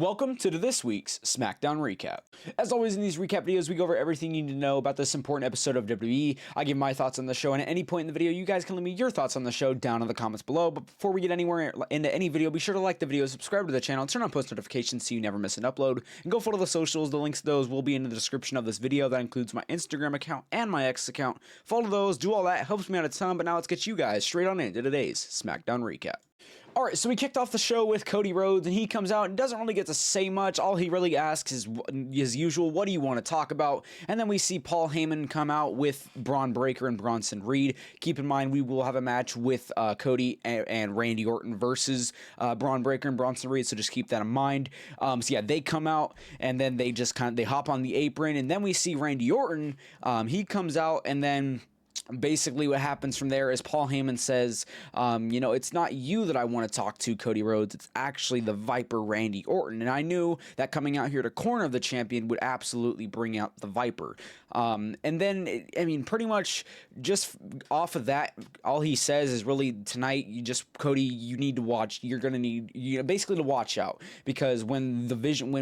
Welcome to this week's Smackdown Recap. As always in these recap videos, we go over everything you need to know about this important episode of WWE. I give my thoughts on the show, and at any point in the video, you guys can leave me your thoughts on the show down in the comments below. But before we get anywhere into any video, be sure to like the video, subscribe to the channel, and turn on post notifications so you never miss an upload. And go follow the socials. The links to those will be in the description of this video. That includes my Instagram account and my X account. Follow those, do all that, helps me out a ton. But now let's get you guys straight on into today's Smackdown Recap. Alright, so we kicked off the show with Cody Rhodes, and he comes out and doesn't really get to say much. All he really asks is, as usual, what do you want to talk about? And then we see Paul Heyman come out with Braun Breaker and Bronson Reed. Keep in mind, we will have a match with Cody and Randy Orton versus Braun Breaker and Bronson Reed, so just keep that in mind. So yeah, they come out, and then they just they hop on the apron, and then we see Randy Orton. He comes out, and then basically what happens from there is Paul Heyman says, it's not you that I want to talk to, Cody Rhodes. It's actually the Viper, Randy Orton. And I knew that coming out here to corner the champion would absolutely bring out the Viper. And then, pretty much just off of that, all he says is really tonight, Cody, you need to watch. You're going to need, basically to watch out, because when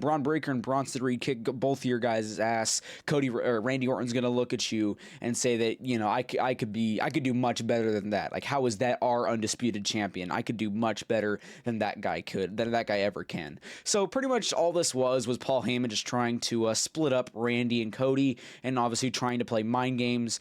Braun Breaker and Bronson Reed kick both of your guys' ass, Randy Orton's going to look at you and say that, I could do much better than that. Like, how is that our undisputed champion? I could do much better than that guy ever can. So pretty much all this was Paul Heyman just trying to split up Randy and Cody, and obviously trying to play mind games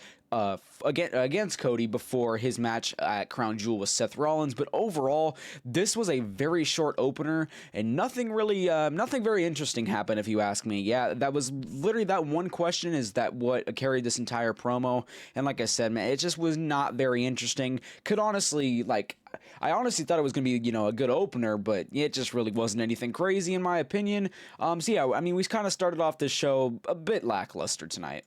against Cody before his match at Crown Jewel with Seth Rollins. But overall, this was a very short opener, and nothing very interesting happened, if you ask me. Yeah, that was literally that one question is that what carried this entire promo. And like I said, man, it just was not very interesting. I honestly thought it was going to be, a good opener, but it just really wasn't anything crazy in my opinion. So yeah, we kind of started off this show a bit lackluster tonight.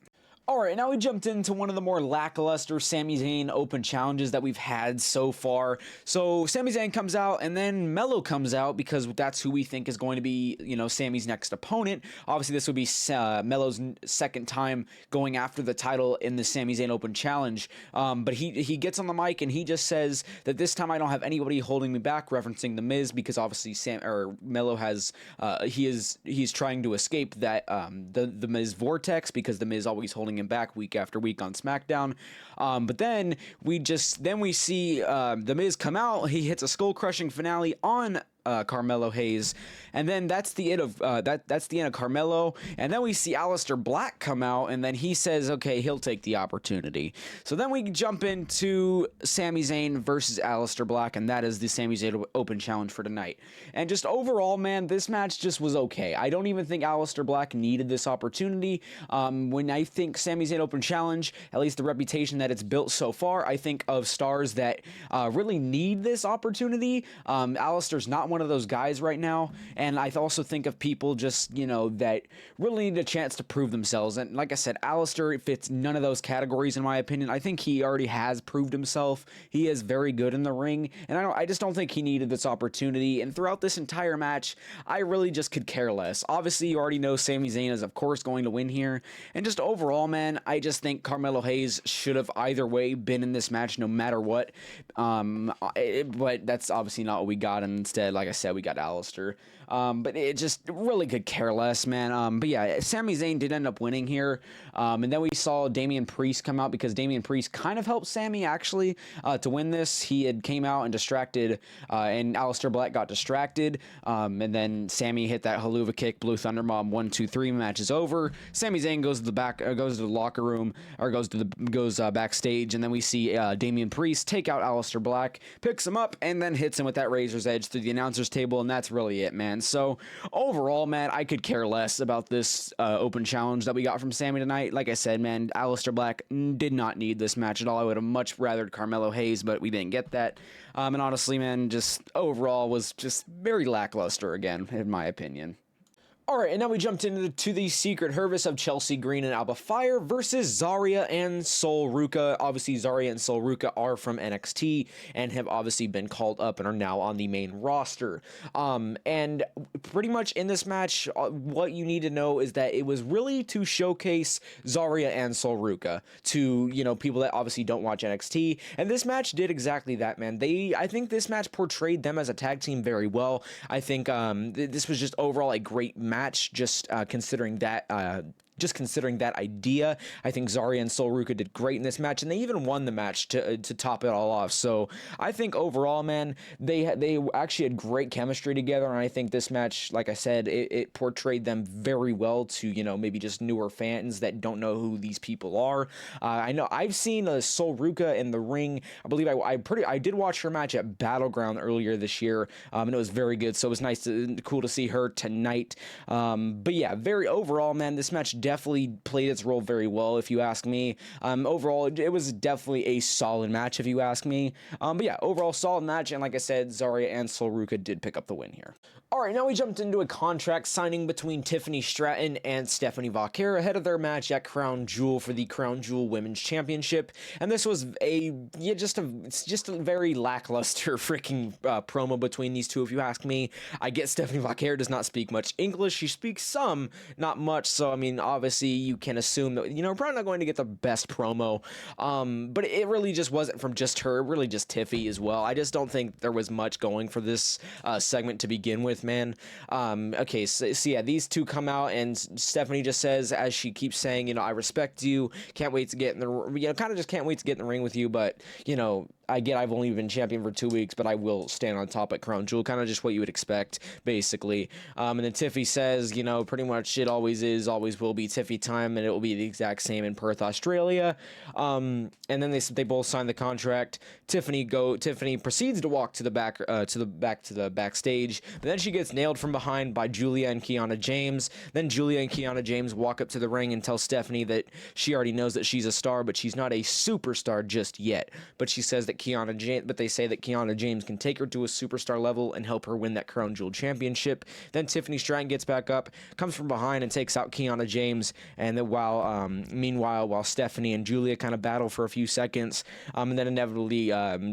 Alright, now we jumped into one of the more lackluster Sami Zayn open challenges that we've had so far. So Sami Zayn comes out, and then Melo comes out, because that's who we think is going to be, Sami's next opponent. Obviously, this would be Melo's second time going after the title in the Sami Zayn open challenge. But he gets on the mic, and he just says that this time I don't have anybody holding me back, referencing The Miz, because obviously Melo has, he's trying to escape that, the Miz vortex, because The Miz always holding him back week after week on SmackDown. But then we see The Miz come out. He hits a skull-crushing finale on Carmelo Hayes, and then that's the end of Carmelo. And then we see Aleister Black come out, and then he says, okay, he'll take the opportunity. So then we jump into Sami Zayn versus Aleister Black, and that is the Sami Zayn Open Challenge for tonight. And just overall, man, this match just was okay. I don't even think Aleister Black needed this opportunity. When I think Sami Zayn Open Challenge, at least the reputation that it's built so far, I think of stars that really need this opportunity. Aleister's not one of those guys right now, and I also think of people just, that really need a chance to prove themselves. And like I said, Aleister fits none of those categories in my opinion. I think he already has proved himself. He is very good in the ring, and I just don't think he needed this opportunity. And throughout this entire match, I really just could care less. Obviously, you already know Sami Zayn is of course going to win here, and just overall, man, I just think Carmelo Hayes should have either way been in this match no matter what. But that's obviously not what we got, and instead, like I said, we got Aleister. But it just really could care less, man. But yeah, Sami Zayn did end up winning here. And then we saw Damian Priest come out, because Damian Priest kind of helped Sami actually to win this. He had came out and distracted, and Aleister Black got distracted. And then Sami hit that Haluva kick, Blue Thunder Bomb, 1, 2, 3. Match is over. Sami Zayn goes to the locker room, or goes backstage, and then we see Damian Priest take out Aleister Black, picks him up, and then hits him with that Razor's Edge through the announcer's table, and that's really it, man. So overall, man, I could care less about this open challenge that we got from Sami tonight. Like I said, man, Aleister Black did not need this match at all. I would have much rathered Carmelo Hayes, but we didn't get that. And honestly, man, just overall was just very lackluster again, in my opinion. All right, and now we jumped into the Secret Service of Chelsea Green and Alba Fire versus Zarya and Sol Ruka. Obviously, Zarya and Sol Ruka are from NXT and have obviously been called up and are now on the main roster. And pretty much in this match, what you need to know is that it was really to showcase Zarya and Sol Ruka to, you know, people that obviously don't watch NXT. And this match did exactly that, man. I think this match portrayed them as a tag team very well. I think this was just overall a great match, just considering that idea. I think Zarya and Sol Ruka did great in this match, and they even won the match to top it all off. So I think overall, man, they actually had great chemistry together, and I think this match, like I said, it portrayed them very well to, you know, maybe just newer fans that don't know who these people are. I know I've seen Sol Ruka in the ring. I believe I did watch her match at Battleground earlier this year, and it was very good. So it was cool to see her tonight. But yeah, very overall, man, this match definitely played its role very well, if you ask me. Overall, it was definitely a solid match, if you ask me. But yeah, overall solid match, and like I said, Zarya and Sol Ruka did pick up the win here. All right, now we jumped into a contract signing between Tiffany Stratton and Stephanie Vaquer ahead of their match at Crown Jewel for the Crown Jewel Women's Championship, and this was just a very lackluster freaking promo between these two, if you ask me. I get Stephanie Vaquer does not speak much English. She speaks some, not much, so I mean, obviously you can assume that, you know, we're probably not going to get the best promo, but it really just wasn't from just her, really just Tiffy as well. I just don't think there was much going for this segment to begin with, man. Okay, so yeah, these two come out, and Stephanie just says, as she keeps saying, you know, I respect you, can't wait to get in the, you know, kind of just can't wait to get in the ring with you, but, you know, I've only been champion for 2 weeks, but I will stand on top at Crown Jewel, kind of just what you would expect, basically. And then Tiffy says, you know, pretty much it always is, always will be Tiffy time, and it will be the exact same in Perth, Australia. And then they both sign the contract. Tiffany proceeds to walk to the backstage, but then she gets nailed from behind by Julia and Kiana James. Then Julia and Kiana James walk up to the ring and tell Stephanie that she already knows that she's a star, but she's not a superstar just yet. But she says that they say that Kiana James can take her to a superstar level and help her win that Crown Jewel championship. Then Tiffany Stratton gets back up, comes from behind, and takes out Kiana James. And then meanwhile, Stephanie and Julia kind of battle for a few seconds, and then inevitably, you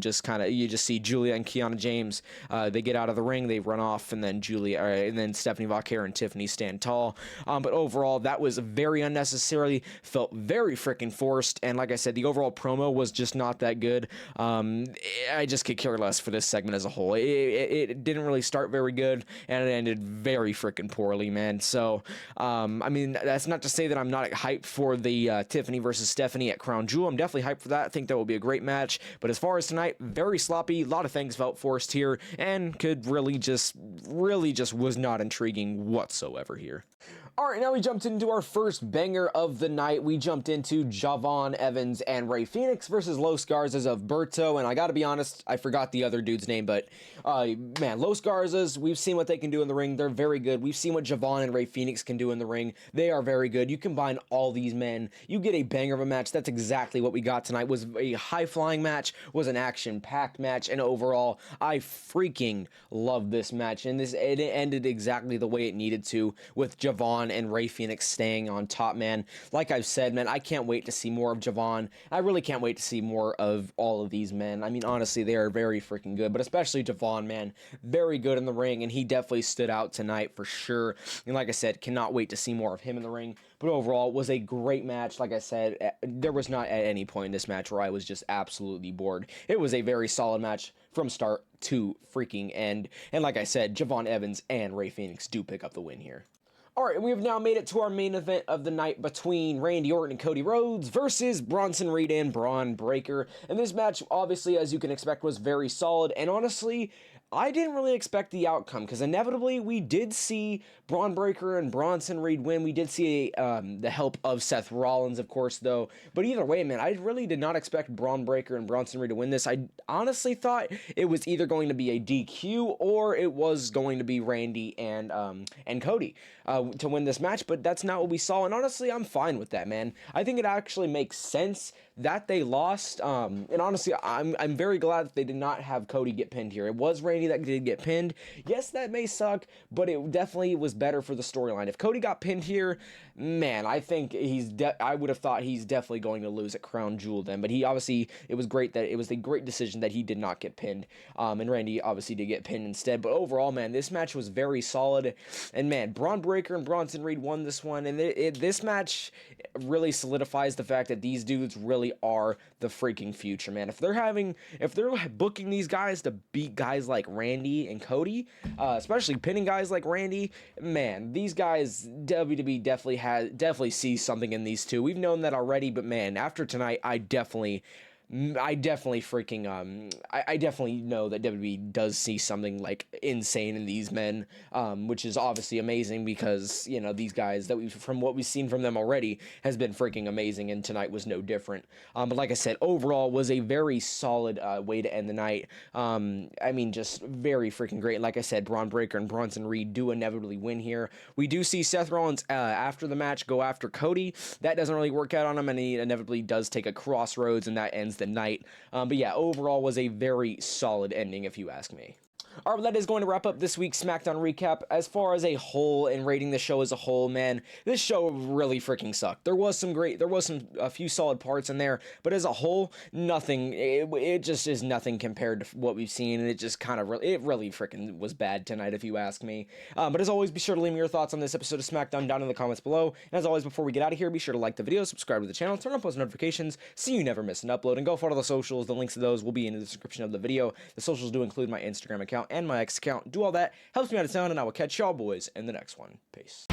just see Julia and Kiana James. They get out of the ring, they run off, and then Stephanie Vaquer and Tiffany stand tall. But overall, that was very unnecessarily, felt very freaking forced. And like I said, the overall promo was just not that good. I just could care less for this segment as a whole. It didn't really start very good, and it ended very freaking poorly, man. So, I mean, that's not to say that I'm not hyped for the Tiffany versus Stephanie at Crown Jewel. I'm definitely hyped for that. I think that will be a great match. But as far as tonight, very sloppy. A lot of things felt forced here, and could really just was not intriguing whatsoever here. All right, now we jumped into our first banger of the night. We jumped into Javon Evans and Rey Fenix versus Los Garzas of Berto, and I gotta be honest, I forgot the other dude's name, but man, Los Garzas, we've seen what they can do in the ring. They're very good. We've seen what Javon and Rey Fenix can do in the ring. They are very good. You combine all these men, you get a banger of a match. That's exactly what we got tonight. Was a high-flying match, was an action-packed match, and overall, I freaking love this match, and it ended exactly the way it needed to, with Javon and Rey Fenix staying on top, man. Like I've said, man, I can't wait to see more of Javon. I really can't wait to see more of all of these men. I mean, honestly, they are very freaking good, but especially Javon, man, very good in the ring, and he definitely stood out tonight for sure. And like I said, cannot wait to see more of him in the ring. But overall, it was a great match. Like I said, there was not at any point in this match where I was just absolutely bored. It was a very solid match from start to freaking end. And like I said, Javon Evans and Rey Fenix do pick up the win here. All right, we have now made it to our main event of the night between Randy Orton and Cody Rhodes versus Bronson Reed and Braun Breaker. And this match, obviously, as you can expect, was very solid. And honestly, I didn't really expect the outcome, because inevitably we did see Braun Breaker and Bronson Reed win. We did see the help of Seth Rollins, of course, though. But either way, man, I really did not expect Braun Breaker and Bronson Reed to win this. I honestly thought it was either going to be a DQ or it was going to be Randy and Cody to win this match, but that's not what we saw. And honestly, I'm fine with that, man. I think it actually makes sense that they lost. And honestly, I'm very glad that they did not have Cody get pinned here. It was Randy that did get pinned. Yes, that may suck, but it definitely was better for the storyline. If Cody got pinned here, man, I think I would have thought he's definitely going to lose at Crown Jewel then. But he obviously, it was a great decision that he did not get pinned. And Randy obviously did get pinned instead. But overall, man, this match was very solid. And man, Braun Breaker and Bronson Reed won this one. And this match really solidifies the fact that these dudes really are the freaking future, man. If they're booking these guys to beat guys like Randy and Cody, especially pinning guys like Randy, man, these guys, WWE definitely sees something in these two. We've known that already, but man, after tonight, I definitely freaking I definitely know that WWE does see something like insane in these men, which is obviously amazing because, you know, these guys from what we've seen from them already has been freaking amazing, and tonight was no different. But like I said, overall was a very solid way to end the night. I mean, just very freaking great. Like I said, Braun Breaker and Bronson Reed do inevitably win here. We do see Seth Rollins after the match go after Cody. That doesn't really work out on him, and he inevitably does take a crossroads, and that ends the night. But yeah, overall was a very solid ending, if you ask me. All right, well, that is going to wrap up this week's SmackDown recap. As far as a whole and rating the show as a whole, man, this show really freaking sucked. There was a few solid parts in there, but as a whole, nothing. It just is nothing compared to what we've seen, and it just kind of really freaking was bad tonight, if you ask me. But as always, be sure to leave me your thoughts on this episode of SmackDown down in the comments below. And as always, before we get out of here, be sure to like the video, subscribe to the channel, turn on post notifications so you never miss an upload, and go follow the socials. The links to those will be in the description of the video. The socials do include my Instagram account and my X account. Do all that, helps me out a ton, and I will catch y'all boys in the next one. Peace.